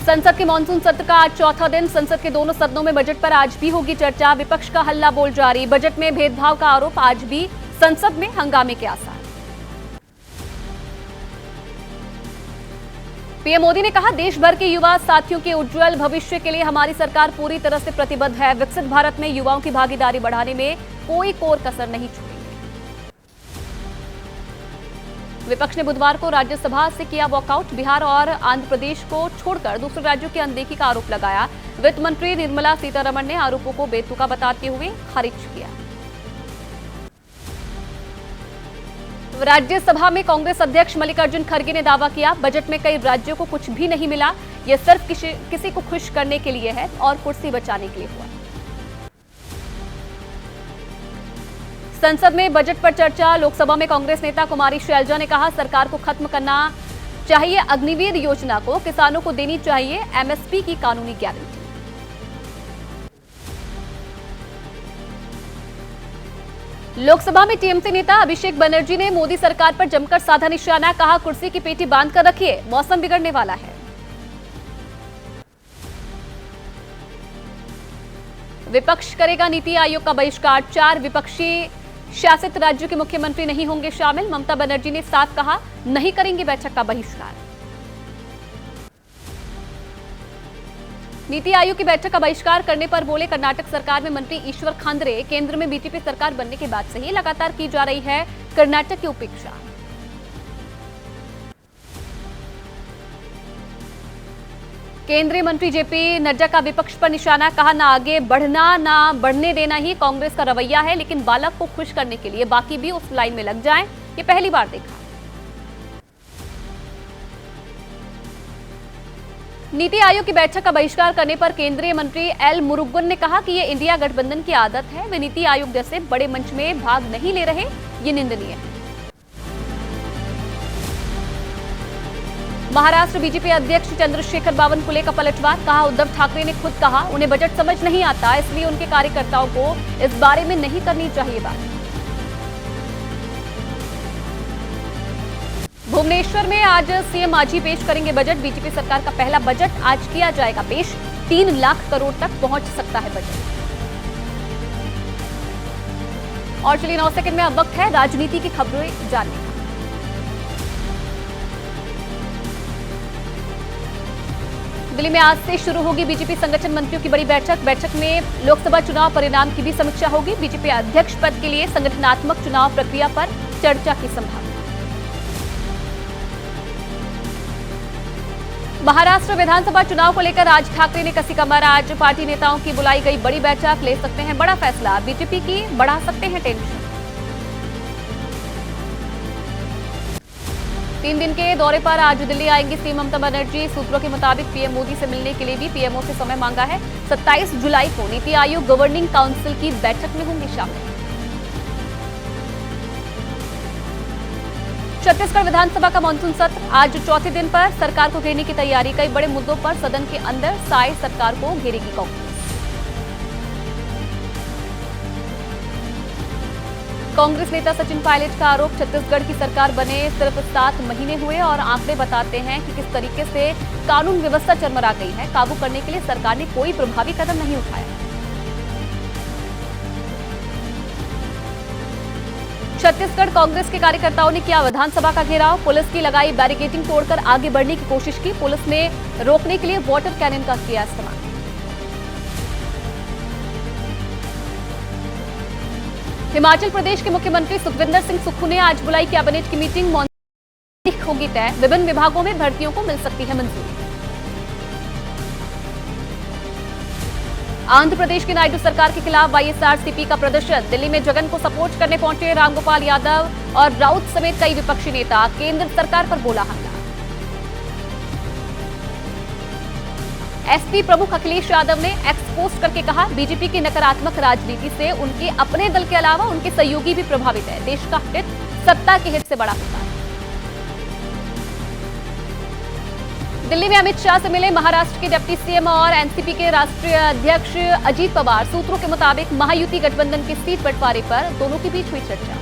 संसद के मानसून सत्र का आज चौथा दिन। संसद के दोनों सदनों में बजट पर आज भी होगी चर्चा। विपक्ष का हल्ला बोल जारी। बजट में भेदभाव का आरोप। आज भी संसद में हंगामे के आसार। पीएम मोदी ने कहा, देश भर के युवा साथियों के उज्जवल भविष्य के लिए हमारी सरकार पूरी तरह से प्रतिबद्ध है। विकसित भारत में युवाओं की भागीदारी बढ़ाने में कोई कोर कसर नहीं छोड़ेंगे। विपक्ष ने बुधवार को राज्यसभा से किया वॉकआउट। बिहार और आंध्र प्रदेश को छोड़कर दूसरे राज्यों की अनदेखी का आरोप लगाया। वित्त मंत्री निर्मला सीतारमण ने आरोपों को बेतुका बताते हुए खारिज किया। राज्यसभा में कांग्रेस अध्यक्ष मल्लिकार्जुन खड़गे ने दावा किया, बजट में कई राज्यों को कुछ भी नहीं मिला। यह सिर्फ किसी को खुश करने के लिए है और कुर्सी बचाने के लिए हुआ। संसद में बजट पर चर्चा। लोकसभा में कांग्रेस नेता कुमारी शैलजा ने कहा, सरकार को खत्म करना चाहिए अग्निवीर योजना को। किसानों को देनी चाहिए एमएसपी की कानूनी गारंटी। लोकसभा में टीएमसी नेता अभिषेक बनर्जी ने मोदी सरकार पर जमकर साधा निशाना। कहा, कुर्सी की पेटी बांध कर रखिए, मौसम बिगड़ने वाला है। विपक्ष करेगा नीति आयोग का बहिष्कार। 4 विपक्षी शासित राज्यों के मुख्यमंत्री नहीं होंगे शामिल। ममता बनर्जी ने साफ कहा, नहीं करेंगे बैठक का बहिष्कार। नीति आयोग की बैठक का बहिष्कार करने पर बोले कर्नाटक सरकार में मंत्री ईश्वर खांडरे, केंद्र में बीजेपी सरकार बनने के बाद से ही लगातार की जा रही है कर्नाटक की उपेक्षा। केंद्रीय मंत्री जेपी नड्डा का विपक्ष पर निशाना। कहा, ना आगे बढ़ना ना बढ़ने देना ही कांग्रेस का रवैया है, लेकिन बालक को खुश करने के लिए बाकी भी उस लाइन में लग जाएं, ये पहली बार देखा। नीति आयोग की बैठक का बहिष्कार करने पर केंद्रीय मंत्री एल मुरुगन ने कहा कि ये इंडिया गठबंधन की आदत है। वे नीति आयोग जैसे बड़े मंच में भाग नहीं ले रहे, ये निंदनीय है। महाराष्ट्र बीजेपी अध्यक्ष चंद्रशेखर बावनकुले का पलटवार। कहा, उद्धव ठाकरे ने खुद कहा उन्हें बजट समझ नहीं आता, इसलिए उनके कार्यकर्ताओं को इस बारे में नहीं करनी चाहिए बात। भुवनेश्वर में आज सीएम आज ही पेश करेंगे बजट। बीजेपी सरकार का पहला बजट आज किया जाएगा पेश। 3 लाख करोड़ तक पहुंच सकता है बजट। और चलिए 9 सेकंड में अब वक्त है राजनीति की खबरें जानने का। दिल्ली में आज से शुरू होगी बीजेपी संगठन मंत्रियों की बड़ी बैठक। बैठक में लोकसभा चुनाव परिणाम की भी समीक्षा होगी। बीजेपी अध्यक्ष पद के लिए संगठनात्मक चुनाव प्रक्रिया पर चर्चा की संभावना। महाराष्ट्र विधानसभा चुनाव को लेकर राज ठाकरे ने कसी कमर। आज पार्टी नेताओं की बुलाई गई बड़ी बैठक। ले सकते हैं बड़ा फैसला, बीजेपी की बढ़ा सकते हैं टेंशन। 3 दिन के दौरे पर आज दिल्ली आएंगी सीएम ममता बनर्जी। सूत्रों के मुताबिक पीएम मोदी से मिलने के लिए भी पीएमओ से समय मांगा है। 27 जुलाई को नीति आयोग गवर्निंग काउंसिल की बैठक में होंगे शामिल। छत्तीसगढ़ विधानसभा का मानसून सत्र आज चौथे दिन पर सरकार को घेरने की तैयारी। कई बड़े मुद्दों पर सदन के अंदर साए सरकार को घेरेगी कांग्रेस। कांग्रेस नेता सचिन पायलट का आरोप, छत्तीसगढ़ की सरकार बने सिर्फ 7 महीने हुए और आंकड़े बताते हैं कि किस तरीके से कानून व्यवस्था चरमरा गई है। काबू करने के लिए सरकार ने कोई प्रभावी कदम नहीं उठाया। छत्तीसगढ़ कांग्रेस के कार्यकर्ताओं ने किया विधानसभा का घेराव। पुलिस की लगाई बैरिकेडिंग तोड़कर आगे बढ़ने की कोशिश की। पुलिस ने रोकने के लिए वाटर कैनन का किया इस्तेमाल। हिमाचल प्रदेश के मुख्यमंत्री सुखविंदर सिंह सुक्खू ने आज बुलाई कैबिनेट की मीटिंग। मॉनसून होगी तय, विभिन्न विभागों में भर्तियों को मिल सकती है मंजूरी। आंध्र प्रदेश की नायडू सरकार के खिलाफ वाईएसआरसीपी का प्रदर्शन। दिल्ली में जगन को सपोर्ट करने पहुंचे रामगोपाल यादव और राउत समेत कई विपक्षी नेता। केंद्र सरकार पर बोला हमला। एसपी प्रमुख अखिलेश यादव ने एक्स पोस्ट करके कहा, बीजेपी की नकारात्मक राजनीति से उनके अपने दल के अलावा उनके सहयोगी भी प्रभावित है। देश का हित सत्ता के हित से बड़ा होता है। दिल्ली में अमित शाह से मिले महाराष्ट्र के डिप्टी सीएम और एनसीपी के राष्ट्रीय अध्यक्ष अजीत पवार। सूत्रों के मुताबिक महायुति गठबंधन के सीट बंटवारे पर दोनों के बीच हुई चर्चा।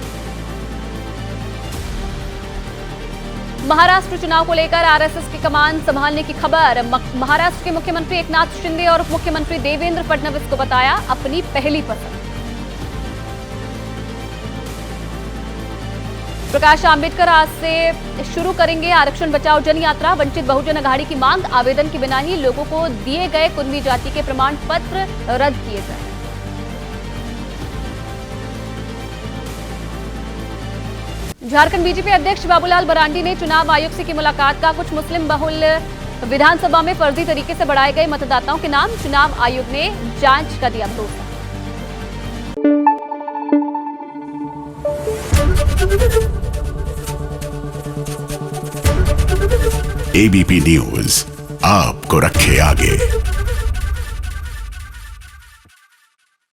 महाराष्ट्र चुनाव को लेकर आरएसएस की कमान संभालने की खबर। महाराष्ट्र के मुख्यमंत्री एकनाथ शिंदे और उप मुख्यमंत्री देवेंद्र फडणवीस को बताया अपनी पहली पसंद। प्रकाश आंबेडकर आज से शुरू करेंगे आरक्षण बचाओ जन यात्रा। वंचित बहुजन अघाड़ी की मांग, आवेदन के बिना ही लोगों को दिए गए कुनबी जाति के प्रमाण पत्र रद्द किए जाए। झारखंड बीजेपी अध्यक्ष बाबूलाल मरांडी ने चुनाव आयोग से की मुलाकात का। कुछ मुस्लिम बहुल विधानसभा में फर्जी तरीके से बढ़ाए गए मतदाताओं के नाम चुनाव आयोग ने जांच का दिया भरोसा। एबीपी न्यूज आपको रखे आगे।